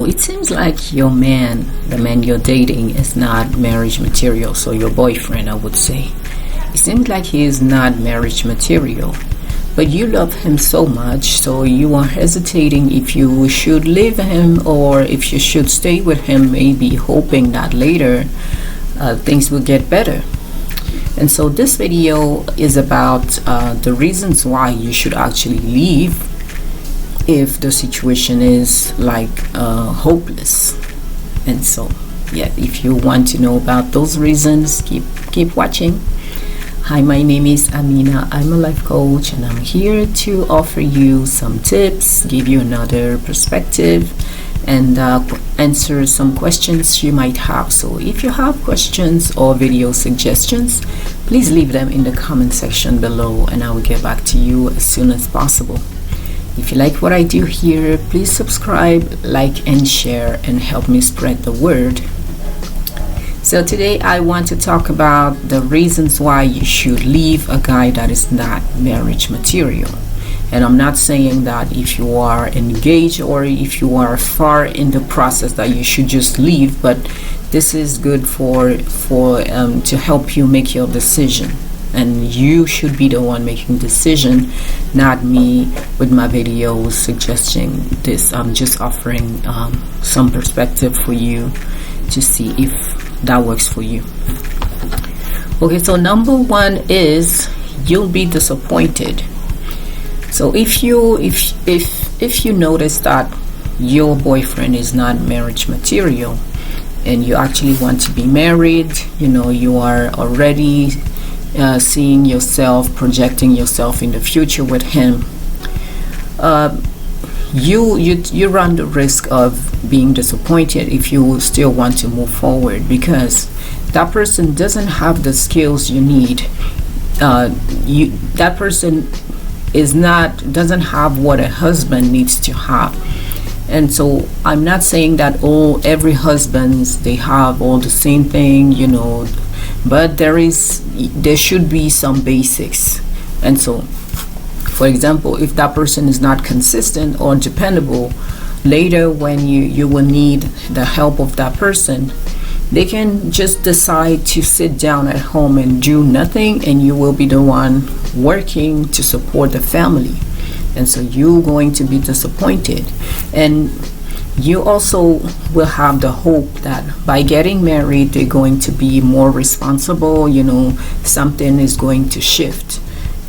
It seems like your man, the man you're dating, is not marriage material. So your boyfriend, I would say. It seems like he is not marriage material. But you love him so much, so you are hesitating if you should leave him or if you should stay with him, maybe hoping that later things will get better. And so this video is about the reasons why you should actually leave if the situation is like hopeless. And so yeah, if you want to know about those reasons, keep watching. Hi, my name is Amina. I'm a life coach and I'm here to offer you some tips, give you another perspective, and answer some questions you might have. So if you have questions or video suggestions, please leave them in the comment section below and I will get back to you as soon as possible. If you like what I do here, please subscribe, like, and share and help me spread the word. So today I want to talk about the reasons why you should leave a guy that is not marriage material. And I'm not saying that if you are engaged or if you are far in the process that you should just leave, but this is good for to help you make your decision. And you should be the one making decision, not me with my videos suggesting this. I'm just offering some perspective for you to see if that works for you. Okay, so number one is you'll be disappointed. So if you notice that your boyfriend is not marriage material and you actually want to be married, you are already seeing yourself, projecting yourself in the future with him, you run the risk of being disappointed if you still want to move forward, because that person doesn't have the skills you need. That person doesn't have what a husband needs to have. And so I'm not saying that every husbands they have all the same thing, but there should be some basics. And so, for example, if that person is not consistent or dependable, later when you will need the help of that person, they can just decide to sit down at home and do nothing, and you will be the one working to support the family. And so you're going to be disappointed. And you also will have the hope that by getting married, they're going to be more responsible, something is going to shift.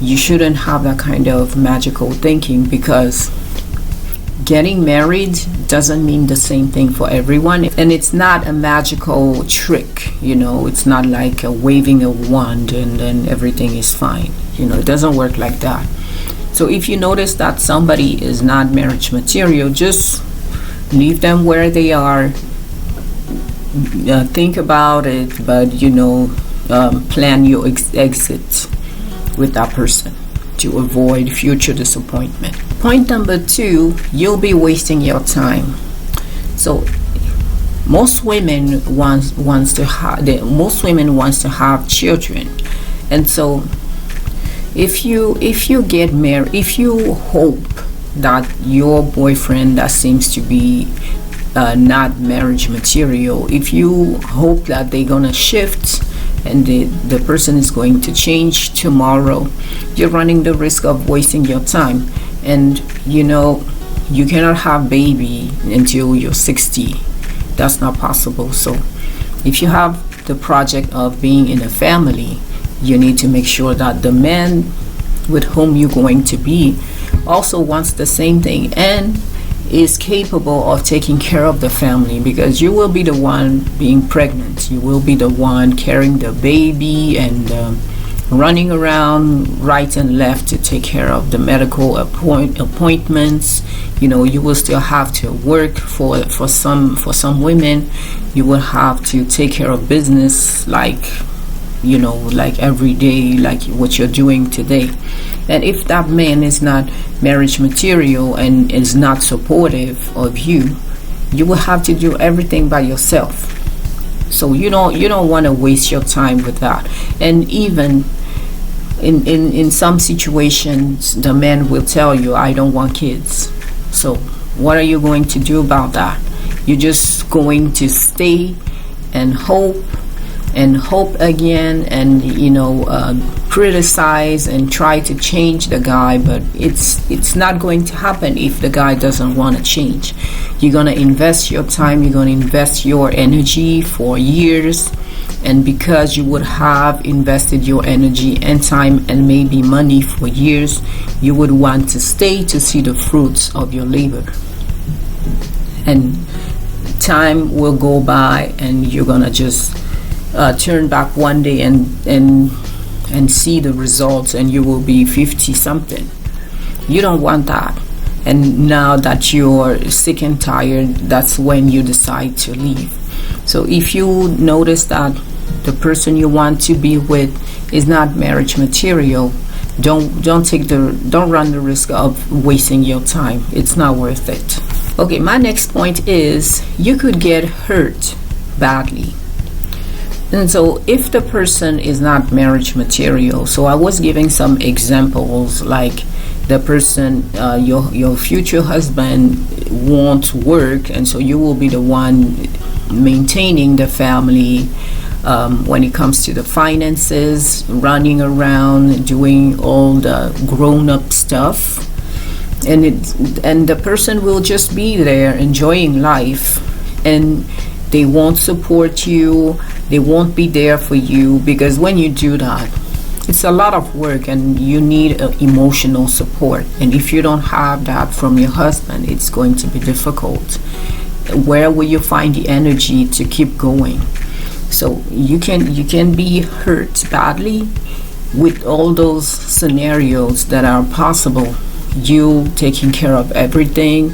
You shouldn't have that kind of magical thinking, because getting married doesn't mean the same thing for everyone, and it's not a magical trick. It's not like waving a wand and then everything is fine. It doesn't work like that. So if you notice that somebody is not marriage material, just leave them where they are. Think about it, but plan your exit with that person to avoid future disappointment. Point number two, you'll be wasting your time. So most women wants to have children, and so if you get married, if you hope that your boyfriend that seems to be not marriage material, if you hope that they're gonna shift and the person is going to change tomorrow, you're running the risk of wasting your time. And you cannot have baby until you're 60. That's not possible. So if you have the project of being in a family, you need to make sure that the man with whom you're going to be also wants the same thing and is capable of taking care of the family, because you will be the one being pregnant, you will be the one carrying the baby and running around right and left to take care of the medical appointments. You will still have to work for some women. You will have to take care of business like every day, like what you're doing today. And if that man is not marriage material and is not supportive of you, you will have to do everything by yourself. So you don't want to waste your time with that. And even in some situations, the man will tell you, I don't want kids. So what are you going to do about that? You're just going to stay and hope again, and criticize and try to change the guy, but it's not going to happen if the guy doesn't want to change. You're going to invest your time, you're going to invest your energy for years, and because you would have invested your energy and time and maybe money for years, you would want to stay to see the fruits of your labor. And time will go by, and you're going to just turn back one day and see the results, and you will be 50 something. You don't want that. And now that you're sick and tired, that's when you decide to leave. So if you notice that the person you want to be with is not marriage material, don't run the risk of wasting your time. It's not worth it. Okay, my next point is you could get hurt badly. And so if the person is not marriage material, so I was giving some examples, like the person, your future husband won't work, and so you will be the one maintaining the family when it comes to the finances, running around, doing all the grown-up stuff. And the person will just be there enjoying life, and they won't support you, they won't be there for you, because when you do that, it's a lot of work and you need emotional support. And if you don't have that from your husband, it's going to be difficult. Where will you find the energy to keep going? So you can be hurt badly with all those scenarios that are possible. You taking care of everything.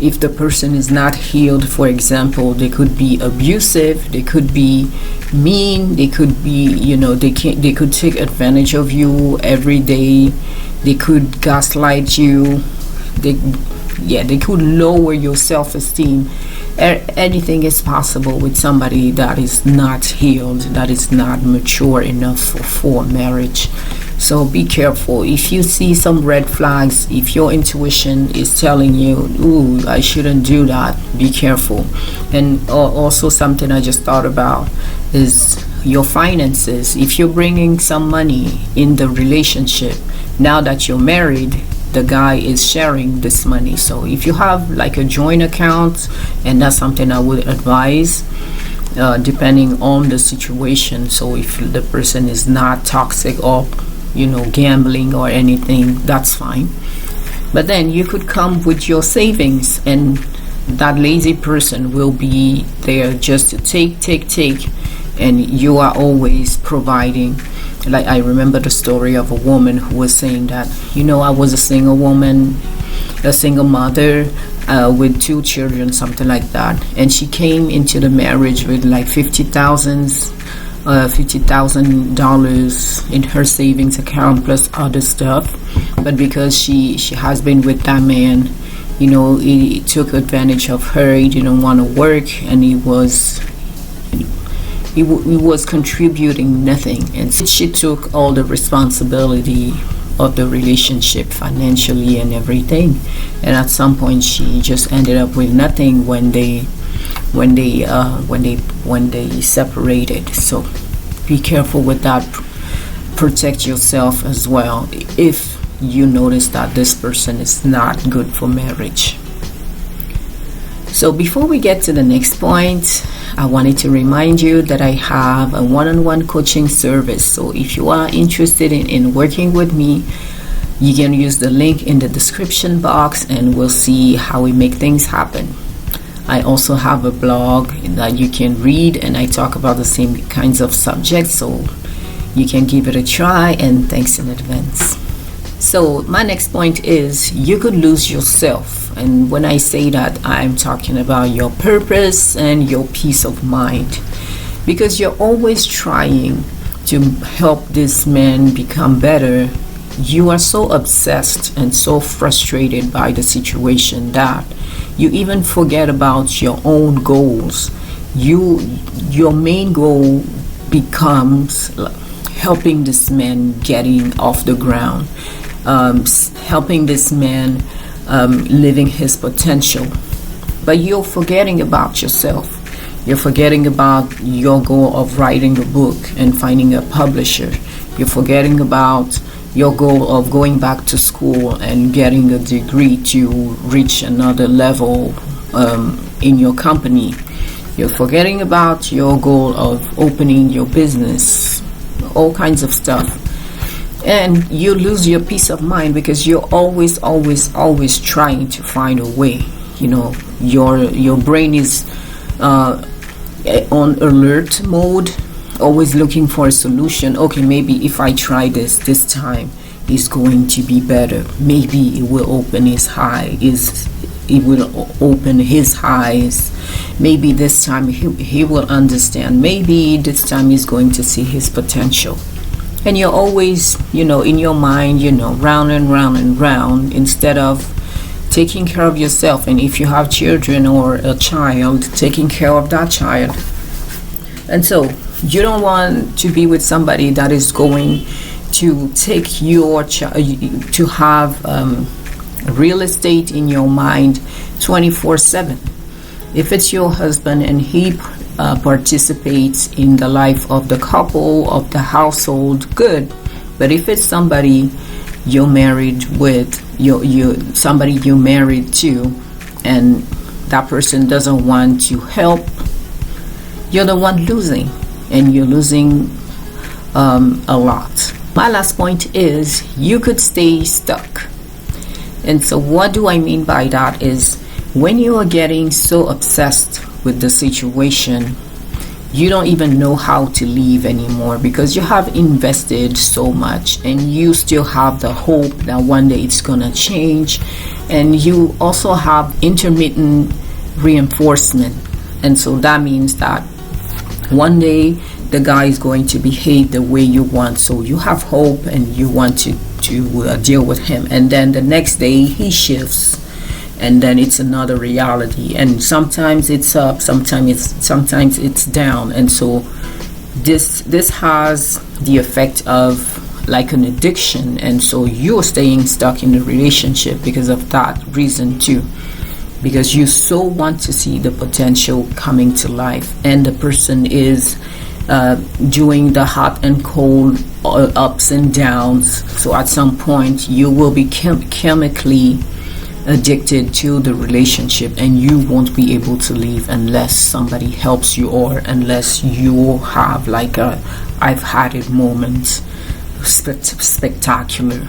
If the person is not healed, for example, they could be abusive, they could be mean, they could be, they could take advantage of you every day, they could gaslight you, they could lower your self-esteem. Anything is possible with somebody that is not healed, that is not mature enough for marriage. So be careful. If you see some red flags, if your intuition is telling you, ooh, I shouldn't do that, be careful. And also something I just thought about is your finances. If you're bringing some money in the relationship, now that you're married, the guy is sharing this money. So if you have like a joint account, and that's something I would advise, depending on the situation. So if the person is not toxic or gambling or anything, that's fine. But then you could come with your savings, and that lazy person will be there just to take, and you are always providing. Like, I remember the story of a woman who was saying that, I was a single woman, a single mother with 2 children, something like that, and she came into the marriage with like $50,000 in her savings account plus other stuff. But because she has been with that man, he took advantage of her. He didn't want to work, and he was contributing nothing, and she took all the responsibility of the relationship financially and everything. And at some point she just ended up with nothing when they separated. So be careful with that. Protect yourself as well if you notice that this person is not good for marriage. So before we get to the next point, I wanted to remind you that I have a one-on-one coaching service. So if you are interested in working with me, you can use the link in the description box, and we'll see how we make things happen. I also have a blog that you can read, and I talk about the same kinds of subjects, so you can give it a try, and thanks in advance. So my next point is you could lose yourself. And when I say that, I'm talking about your purpose and your peace of mind, because you're always trying to help this man become better. You are so obsessed and so frustrated by the situation that you even forget about your own goals. Your main goal becomes helping this man getting off the ground, helping this man living his potential. but you're forgetting about yourself. You're forgetting about your goal of writing a book and finding a publisher. You're forgetting about your goal of going back to school and getting a degree to reach another level in your company. You're forgetting about your goal of opening your business, all kinds of stuff. And you lose your peace of mind because you're always trying to find a way. Your brain is on alert mode, always looking for a solution. Okay, maybe if I try this time, it's going to be better. Maybe it will open his eyes. Maybe this time he will understand. Maybe this time he's going to see his potential. And you're always, in your mind, round and round and round, instead of taking care of yourself. And if you have children or a child, taking care of that child. And so you don't want to be with somebody that is going to take your to have real estate in your mind 24/7. If it's your husband and he participates in the life of the couple, of the household, good. But if it's somebody you're married with, somebody you're married to, and that person doesn't want to help, you're the one losing, and you're losing a lot. My last point is you could stay stuck. And so what do I mean by that is when you are getting so obsessed with the situation, you don't even know how to leave anymore because you have invested so much and you still have the hope that one day it's gonna change, and you also have intermittent reinforcement. And so that means that one day the guy is going to behave the way you want, so you have hope and you want to deal with him, and then the next day he shifts, and then it's another reality, and sometimes it's up, sometimes it's down. And so this has the effect of like an addiction, and so you're staying stuck in the relationship because of that reason too, because you so want to see the potential coming to life, and the person is doing the hot and cold ups and downs. So at some point you will be chemically addicted to the relationship, and you won't be able to leave unless somebody helps you, or unless you have like a I've had it moment, spectacular.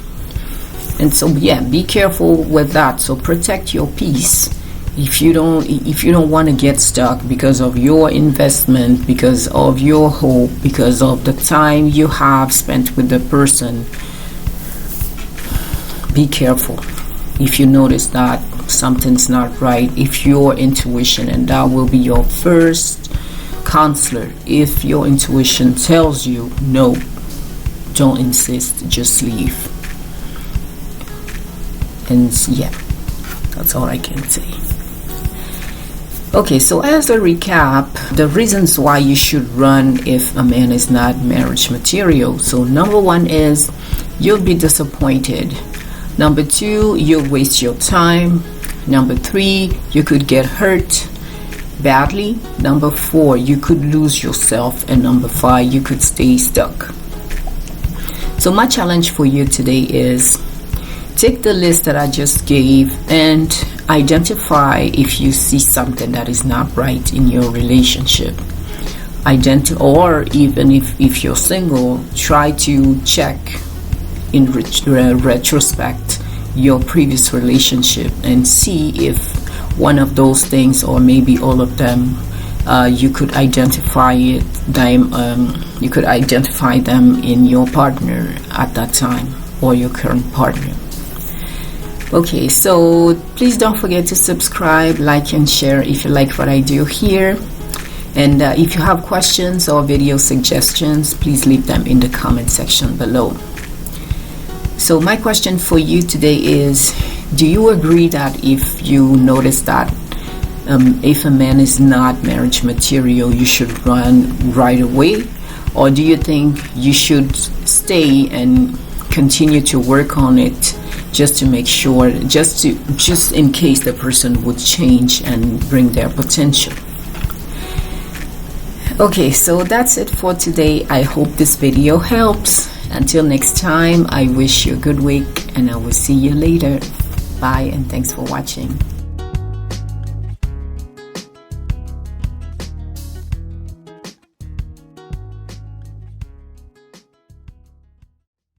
And so be careful with that. So protect your peace. If you don't want to get stuck because of your investment, because of your hope, because of the time you have spent with the person, be careful. If you notice that something's not right, if your intuition, and that will be your first counselor, if your intuition tells you no, don't insist, just leave. And that's all I can say. Okay, so as a recap, the reasons why you should run if a man is not marriage material. So number 1 is you'll be disappointed. Number 2, you'll waste your time. Number 3, you could get hurt badly. Number 4, you could lose yourself. And number 5, you could stay stuck. So my challenge for you today is take the list that I just gave and identify if you see something that is not right in your relationship. Or even if you're single, try to check in retrospect your previous relationship and see if one of those things, or maybe all of them, you could identify them in your partner at that time, or your current partner. Okay, so please don't forget to subscribe, like, and share if you like what I do here. And if you have questions or video suggestions, please leave them in the comment section below. So my question for you today is, do you agree that if you notice that if a man is not marriage material, you should run right away? Or do you think you should stay and continue to work on it, just to make sure, just in case the person would change and bring their potential. Okay, so that's it for today. I hope this video helps. Until next time, I wish you a good week, and I will see you later. Bye, and thanks for watching.